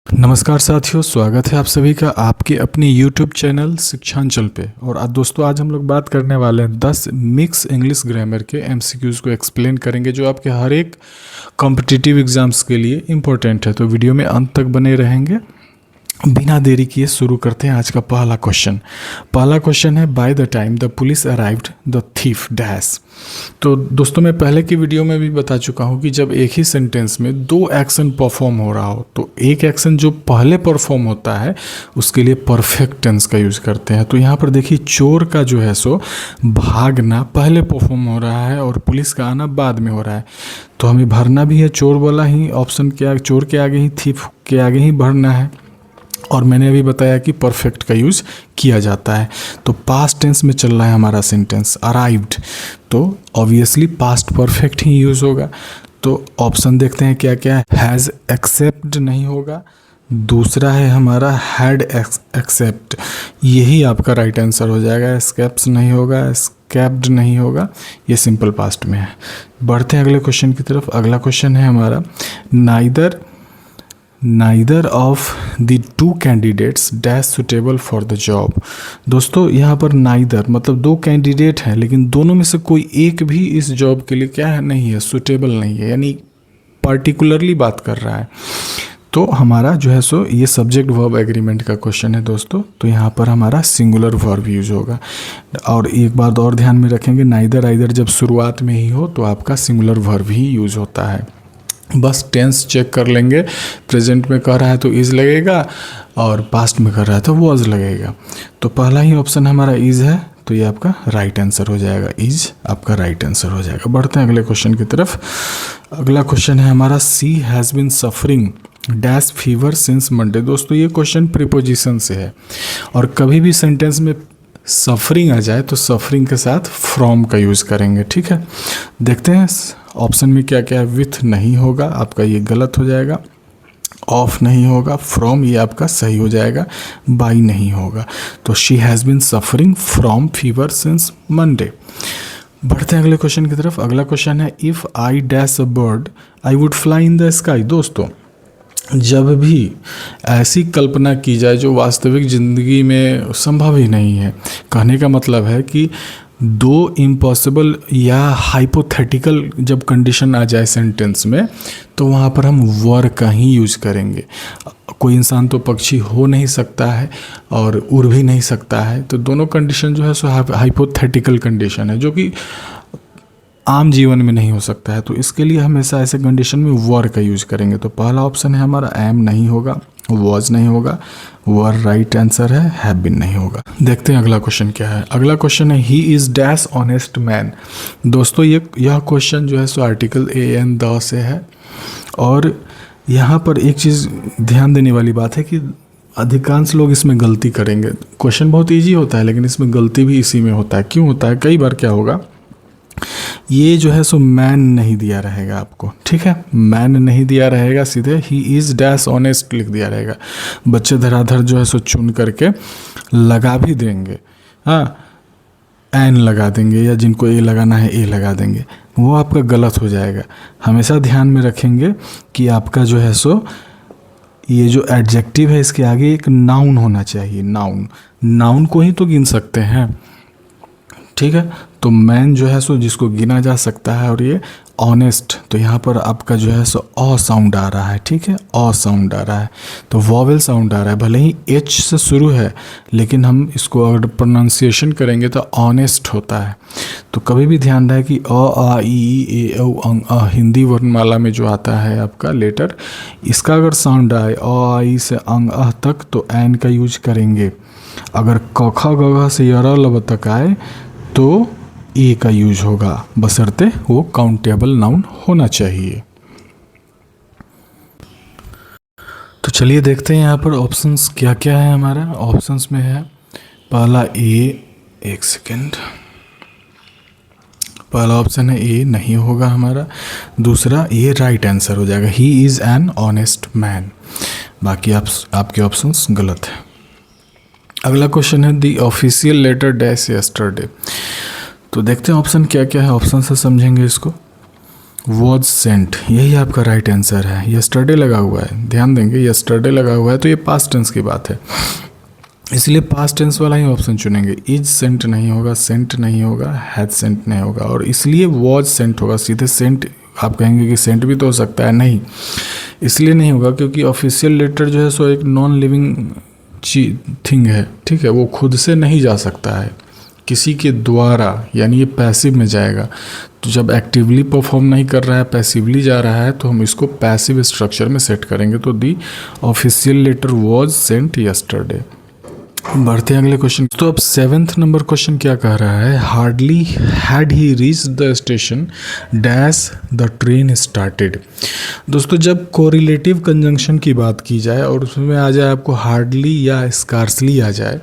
नमस्कार साथियों, स्वागत है आप सभी का आपके अपने YouTube चैनल शिक्षांचल पे। और आज दोस्तों आज हम लोग बात करने वाले हैं 10 मिक्स इंग्लिश ग्रामर के MCQs को एक्सप्लेन करेंगे जो आपके हर एक कॉम्पिटिटिव एग्जाम्स के लिए इम्पोर्टेंट है। तो वीडियो में अंत तक बने रहेंगे। बिना देरी किए शुरू करते हैं आज का पहला क्वेश्चन है by the time the police arrived the thief dash. तो दोस्तों मैं पहले की वीडियो में भी बता चुका हूँ कि जब एक ही सेंटेंस में दो एक्शन परफॉर्म हो रहा हो तो एक एक्शन जो पहले परफॉर्म होता है उसके लिए परफेक्ट टेंस का यूज़ करते हैं। तो यहाँ पर देखिए चोर का जो है सो भागना पहले परफॉर्म हो रहा है और पुलिस का आना बाद में हो रहा है। तो हमें भरना भी है चोर वाला ही ऑप्शन के आगे, चोर के आगे ही, थीफ के आगे ही भरना है। और मैंने अभी बताया कि परफेक्ट का यूज़ किया जाता है। तो पास्ट टेंस में चल रहा है हमारा सेंटेंस अराइव्ड, तो ऑब्वियसली पास्ट परफेक्ट ही यूज़ होगा। तो ऑप्शन देखते हैं क्या क्या है। हैज़ एक्सेप्ट नहीं होगा, दूसरा है हमारा हैड एक्सेप्ट, यही आपका राइट आंसर हो जाएगा। एस्केप्स नहीं होगा, एस्केप्ड नहीं होगा, ये सिंपल पास्ट में है। बढ़ते हैं अगले क्वेश्चन की तरफ। अगला क्वेश्चन है हमारा neither of the two candidates dash suitable for the job. दोस्तों यहाँ पर नाइदर मतलब दो कैंडिडेट हैं लेकिन दोनों में से कोई एक भी इस जॉब के लिए क्या है, नहीं है, सुटेबल नहीं है, यानी पर्टिकुलरली बात कर रहा है। तो हमारा जो है सो ये सब्जेक्ट वर्ब एग्रीमेंट का क्वेश्चन है दोस्तों। तो यहाँ पर हमारा सिंगुलर वर्ब यूज होगा। और एक बात और ध्यान में रखेंगे, नाइदर आइदर जब शुरुआत में ही हो तो आपका सिंगुलर वर्ब ही यूज होता है। बस टेंस चेक कर लेंगे, प्रेजेंट में कर रहा है तो इज़ लगेगा और पास्ट में कर रहा है तो वॉज लगेगा। तो पहला ही ऑप्शन हमारा इज़ है, तो ये आपका राइट आंसर हो जाएगा, इज़ आपका राइट आंसर हो जाएगा। बढ़ते हैं अगले क्वेश्चन की तरफ। अगला क्वेश्चन है हमारा she has been suffering dash fever since Monday. दोस्तों ये क्वेश्चन प्रीपोजिशन से है और कभी भी सेंटेंस में सफरिंग आ जाए तो सफरिंग के साथ फ्रॉम का यूज़ करेंगे, ठीक है। देखते हैं ऑप्शन में क्या क्या है। विथ नहीं होगा, आपका ये गलत हो जाएगा। ऑफ नहीं होगा, फ्रॉम ये आपका सही हो जाएगा। बाई नहीं होगा, तो she has been suffering from fever since Monday. बढ़ते हैं अगले क्वेश्चन की तरफ। अगला क्वेश्चन है if I dash a bird I would fly in the sky. दोस्तों जब भी ऐसी कल्पना की जाए जो वास्तविक ज़िंदगी में संभव ही नहीं है, कहने का मतलब है कि दो इम्पॉसिबल या हाइपोथेटिकल जब कंडीशन आ जाए सेंटेंस में तो वहाँ पर हम वर का ही यूज़ करेंगे। कोई इंसान तो पक्षी हो नहीं सकता है और उड़ भी नहीं सकता है, तो दोनों कंडीशन जो है सो हाइपोथेटिकल कंडीशन है जो कि आम जीवन में नहीं हो सकता है। तो इसके लिए हमेशा ऐसे कंडीशन में वर का यूज़ करेंगे। तो पहला ऑप्शन है हमारा एम नहीं होगा, वॉज नहीं होगा, वर राइट आंसर है, हैव बीन नहीं होगा। देखते हैं अगला क्वेश्चन क्या है। अगला क्वेश्चन है he is dash honest man. दोस्तों यह क्वेश्चन जो है सो आर्टिकल ए एन द से है। और यहाँ पर एक चीज़ ध्यान देने वाली बात है कि अधिकांश लोग इसमें गलती करेंगे। क्वेश्चन बहुत ईजी होता है लेकिन इसमें गलती भी इसी में होता है। क्यों होता है? कई बार क्या होगा, ये जो है सो मैन नहीं दिया रहेगा आपको, ठीक है, मैन नहीं दिया रहेगा, सीधे ही इज़ डैश ऑनेस्ट लिख दिया रहेगा। बच्चे धराधर जो है सो चुन करके लगा भी देंगे, हाँ एन लगा देंगे या जिनको ए लगाना है ए लगा देंगे, वो आपका गलत हो जाएगा। हमेशा ध्यान में रखेंगे कि आपका जो है सो ये जो एडजेक्टिव है इसके आगे एक नाउन होना चाहिए। नाउन को ही तो गिन सकते हैं, ठीक है। तो मैन जो है सो जिसको गिना जा सकता है और ये ऑनेस्ट, तो यहाँ पर आपका जो है सो अ साउंड आ रहा है, ठीक है, अ साउंड आ रहा है, तो वॉवेल साउंड आ रहा है। भले ही एच से शुरू है लेकिन हम इसको अगर प्रोनाउंसिएशन करेंगे तो ऑनेस्ट होता है। तो कभी भी ध्यान रहे कि अ आ ई ए औ अंग अ हिंदी वर्णमाला में जो आता है आपका लेटर, इसका अगर साउंड आए अ आ ई से अंग अह तक तो एन का यूज करेंगे। अगर क ख ग घ से य र ल व तक आए तो ए का यूज होगा, बशर्ते वो काउंटेबल नाउन होना चाहिए। तो चलिए देखते हैं यहाँ पर ऑप्शंस क्या क्या है। हमारा ऑप्शंस में है पहला ए, एक सेकेंड, पहला ऑप्शन है ए नहीं होगा हमारा। दूसरा ये राइट आंसर हो जाएगा, he is an honest man. बाकी आपके ऑप्शंस गलत है। अगला क्वेश्चन है the official letter dash yesterday. तो देखते हैं ऑप्शन क्या क्या है, ऑप्शन से समझेंगे इसको। वॉज सेंट, यही आपका राइट आंसर है। यस्टरडे लगा हुआ है, ध्यान देंगे, यस्टरडे लगा हुआ है तो ये पास्ट टेंस की बात है, इसलिए पास्ट टेंस वाला ही ऑप्शन चुनेंगे। इज सेंट नहीं होगा, सेंट नहीं होगा, हैड सेंट नहीं होगा, और इसलिए वॉज सेंट होगा। सीधे सेंट आप कहेंगे कि सेंट भी तो हो सकता है, नहीं, इसलिए नहीं होगा क्योंकि ऑफिशियल लेटर जो है सो एक नॉन लिविंग थिंग है, ठीक है, वो खुद से नहीं जा सकता है, किसी के द्वारा, यानी ये पैसिव में जाएगा। तो जब एक्टिवली परफॉर्म नहीं कर रहा है, पैसिवली जा रहा है, तो हम इसको पैसिव स्ट्रक्चर में सेट करेंगे। तो the official letter was sent yesterday. बढ़ते हैं अगले क्वेश्चन। तो अब 7th नंबर क्वेश्चन क्या कह रहा है, hardly had he reach the station dash the train started. दोस्तों जब कोरिलेटिव कंजंक्शन की बात की जाए और उसमें आ जाए आपको हार्डली या स्कार्सली आ जाए,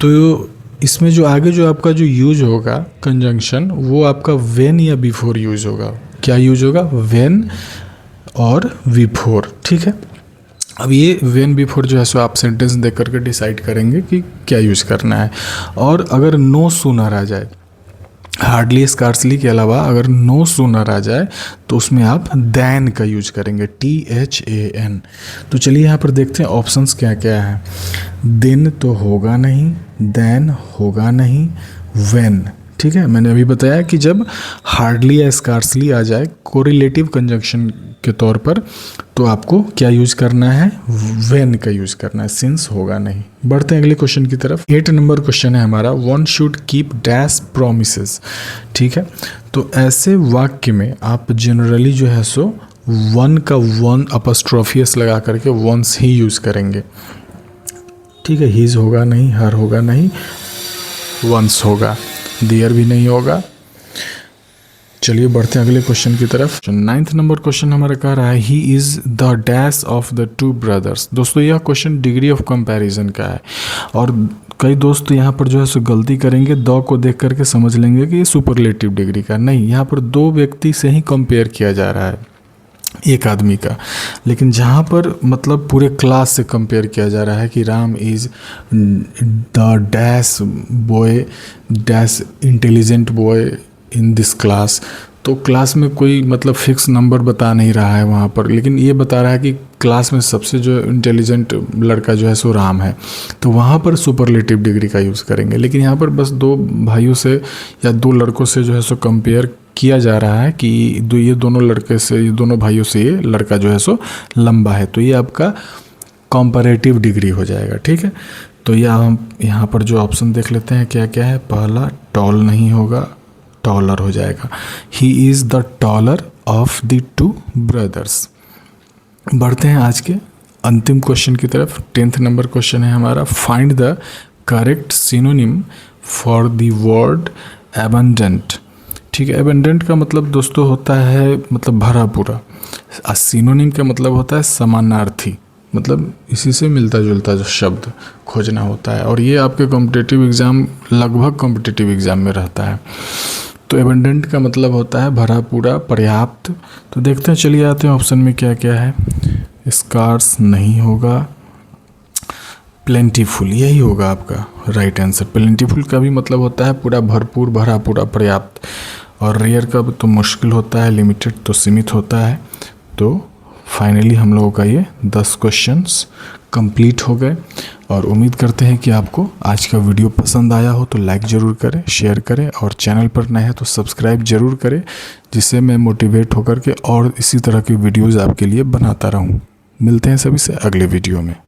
तो इसमें जो आगे जो आपका जो यूज होगा कंजंक्शन, वो आपका व्हेन या बिफोर यूज होगा। क्या यूज होगा, व्हेन और बिफोर, ठीक है। अब ये व्हेन बिफोर जो है सो आप सेंटेंस देख करके डिसाइड करेंगे कि क्या यूज करना है। और अगर नो सूनर आ जाए, हार्डली स्कार्सली के अलावा अगर नो सूनर आ जाए, तो उसमें आप देन का यूज करेंगे, THAN। तो चलिए यहाँ पर देखते हैं ऑप्शंस क्या क्या है। दिन तो होगा नहीं, देन होगा नहीं, व्हेन, ठीक है। मैंने अभी बताया कि जब हार्डली या स्कार्सली आ जाए कोरिलेटिव कंजंक्शन के तौर पर, तो आपको क्या यूज करना है, व्हेन का यूज करना है, सिंस होगा नहीं। बढ़ते हैं अगले क्वेश्चन की तरफ। 8 नंबर क्वेश्चन है हमारा, one should keep dash promises, ठीक है। तो ऐसे वाक्य में आप जनरली जो है सो वन का वन अपस्ट्रोफियस लगा करके वंस ही यूज करेंगे, ठीक है। हीज होगा नहीं, हर होगा नहीं, वंस होगा, देयर भी नहीं होगा। चलिए बढ़ते हैं अगले क्वेश्चन की तरफ। 9th नंबर क्वेश्चन हमारा कह रहा है, he is the dash of the two brothers. दोस्तों यह क्वेश्चन डिग्री ऑफ कंपैरिजन का है, और कई दोस्त यहाँ पर जो है सो गलती करेंगे, द को देख करके समझ लेंगे कि ये सुपरलेटिव डिग्री का, नहीं, यहाँ पर दो व्यक्ति से ही कंपेयर किया जा रहा है, एक आदमी का। लेकिन जहाँ पर मतलब पूरे क्लास से कंपेयर किया जा रहा है कि Ram is the dash boy, dash intelligent boy in this class, तो क्लास में कोई मतलब फिक्स नंबर बता नहीं रहा है वहाँ पर, लेकिन ये बता रहा है कि क्लास में सबसे जो इंटेलिजेंट लड़का जो है सो राम है, तो वहाँ पर सुपरलेटिव डिग्री का यूज़ करेंगे। लेकिन यहाँ पर बस दो भाइयों से या दो लड़कों से जो है सो कंपेयर किया जा रहा है कि ये दोनों लड़के से, ये दोनों भाइयों से ये लड़का जो है सो लंबा है, तो ये आपका कंपैरेटिव डिग्री हो जाएगा, ठीक है। तो ये हम यहाँ पर जो ऑप्शन देख लेते हैं क्या क्या है। पहला टॉल नहीं होगा, टॉलर हो जाएगा। He is the taller of the two brothers. बढ़ते हैं आज के अंतिम क्वेश्चन की तरफ। 10th नंबर क्वेश्चन है हमारा, find the correct synonym for the word abundant, ठीक है। एबंडेंट का मतलब दोस्तों होता है मतलब भरा पूरा, सिनोनिम का मतलब होता है समानार्थी, मतलब इसी से मिलता जुलता जो शब्द खोजना होता है, और ये आपके कॉम्पिटिटिव एग्ज़ाम, लगभग कॉम्पिटिटिव एग्ज़ाम में रहता है। तो एबंडेंट का मतलब होता है भरा पूरा, पर्याप्त। तो देखते हैं, चलिए आते हैं ऑप्शन में क्या क्या है। स्कार्स नहीं होगा, प्लेंटीफुल यही होगा आपका राइट आंसर। प्लेंटीफुल का भी मतलब होता है पूरा भरपूर, भरा पूरा, पर्याप्त। और रेयर का तो मुश्किल होता है, लिमिटेड तो सीमित होता है। तो फाइनली हम लोगों का ये 10 क्वेश्चंस कंप्लीट हो गए, और उम्मीद करते हैं कि आपको आज का वीडियो पसंद आया हो तो लाइक ज़रूर करें, शेयर करें, और चैनल पर नए हैं तो सब्सक्राइब ज़रूर करें, जिससे मैं मोटिवेट होकर के और इसी तरह की वीडियोज़ आपके लिए बनाता रहूं। मिलते हैं सभी से अगले वीडियो में।